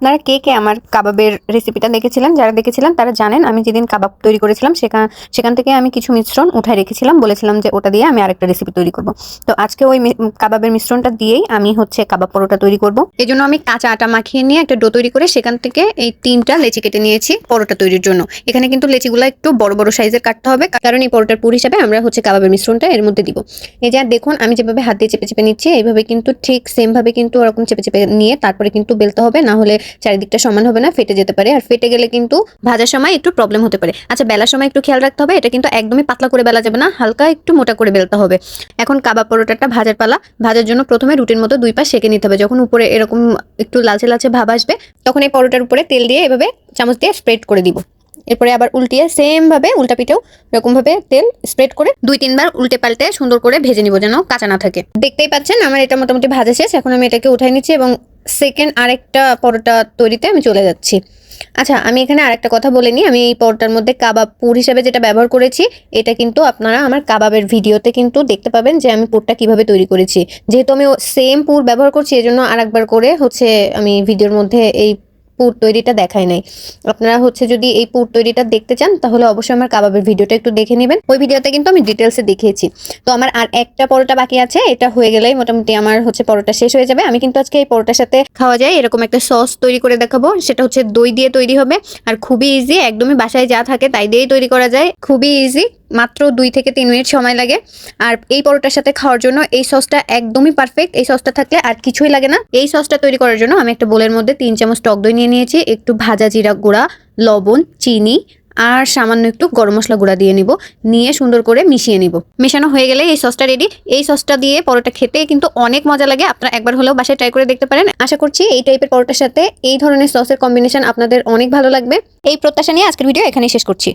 আপনারা কে কে আমার কাবাবের রেসিপিটা দেখেছিলেন? যারা দেখেছিলেন তারা জানেন আমি যেদিন কাবাব তৈরি করেছিলাম সেখান থেকে আমি কিছু মিশ্রণ উঠায় রেখেছিলাম, বলেছিলাম যে ওটা দিয়ে আমি আরেকটা রেসিপি তৈরি করব। তো আজকে ওই কাবাবের মিশ্রণটা দিয়েই আমি কাবাব পরোটা তৈরি করব। এই জন্য আমি কাঁচা আটা মাখিয়ে নিয়ে একটা ডো তৈরি করে সেখান থেকে এই 3টা লেচি কেটে নিয়েছি পরোটা তৈরির জন্য। এখানে কিন্তু লেচিগুলো একটু বড় বড় সাইজের কাটতে হবে, কারণ এই পরোটার পুর হিসাবে আমরা কাবাবের মিশ্রণটা এর মধ্যে দিব। এই যে দেখুন আমি যেভাবে হাত দিয়ে চেপে চেপে নিচ্ছি, এইভাবে কিন্তু ঠিক সেম ভাবে কিন্তু ওরকম চেপে চেপে নিয়ে তারপরে কিন্তু বেলতে হবে, না হলে চারিদিকটা সমান হবে না, ফেটে যেতে পারে। আর ফেটে গেলে কিন্তু ভাজার সময় একটু প্রবলেম হতে পারে। আচ্ছা, বেলার সময় একটু খেয়াল রাখতে হবে, এটা কিন্তু একদমই পাতলা করে বেলা যাবে না, হালকা একটু মোটা করে বেলতে হবে। এখন কাবাব পরোটাটা ভাজার পালা। ভাজার জন্য প্রথমে রুটির মতো 2 পাশ সেঁকে নিতে হবে। যখন উপরে এরকম একটু লালচে লালচে ভাব আসবে, তখন এই পরোটার উপরে তেল দিয়ে এভাবে চামচ দিয়ে স্প্রেড করে দিব। এরপরে আবার উল্টিয়ে সেম ভাবে উল্টা পিঠেও এরকম ভাবে তেল স্প্রেড করে 2-3 বার উল্টে পাল্টে সুন্দর করে ভেজে নিব, যেন কাঁচা না থাকে। দেখতেই পাচ্ছেন আমার এটা মোটামুটি ভাজা শেষ। এখন আমি এটাকে উঠাই নিচ্ছি এবং সেকেন্ড আরেকটা পরোটা তৈরিতে আমি চলে যাচ্ছি। আচ্ছা, আমি এখানে আরেকটা কথা বলে নিই। আমি এই পরোটার মধ্যে কাবাব পুর হিসাবে যেটা ব্যবহার করেছি, এটা কিন্তু আপনারা আমার কাবাবের ভিডিওতে কিন্তু দেখতে পাবেন যে আমি পুরটা কিভাবে তৈরি করেছি। যেহেতু আমি সেম পুর ব্যবহার করছি, এজন্য আরেকবার করে আমি ভিডিওর মধ্যে এই পুর তৈরিটা দেখাই নাই। আপনারা যদি এই পুর তৈরিটা দেখতে চান, তাহলে অবশ্যই আমার কাবাবের ভিডিওটা একটু দেখে নেবেন। ওই ভিডিওতে কিন্তু আমি ডিটেলসে দেখিয়েছি। তো আমার আর একটা পরোটা বাকি আছে, এটা হয়ে গেলেই মোটামুটি আমার পরোটা শেষ হয়ে যাবে। আমি কিন্তু আজকে এই পরোটার সাথে খাওয়া যায় এরকম একটা সস তৈরি করে দেখাবো। সেটা দই দিয়ে তৈরি হবে, আর খুবই ইজি, একদমই বাসায় যা থাকে তাই দিয়েই তৈরি করা যায়। খুবই ইজি, মাত্র 2 থেকে 3 মিনিট সময় লাগে। আর এই পরোটার সাথে খাওয়ার জন্য এই সসটা একদমই পারফেক্ট। এই সসটা থাকলে আর কিছুই লাগে না। এই সসটা তৈরি করার জন্য আমি একটা বোলের মধ্যে 3 চামচ টক দই নিয়ে নিয়েছি, একটু ভাজা জিরা গুঁড়া, লবণ, চিনি আর সামান্য একটু গরম মশলা গুঁড়া দিয়ে নিব। নিয়ে সুন্দর করে মিশিয়ে নিব। মেশানো হয়ে গেলে এই সসটা রেডি। এই সসটা দিয়ে পরোটা খেতে কিন্তু অনেক মজা লাগে। আপনারা একবার হলেও বাসায় ট্রাই করে দেখতে পারেন। আশা করছি এই টাইপের পরোটার সাথে এই ধরনের সসের কম্বিনেশন আপনাদের অনেক ভালো লাগবে। এই প্রত্যাশা নিয়ে আজকের ভিডিও এখানেই শেষ করছি।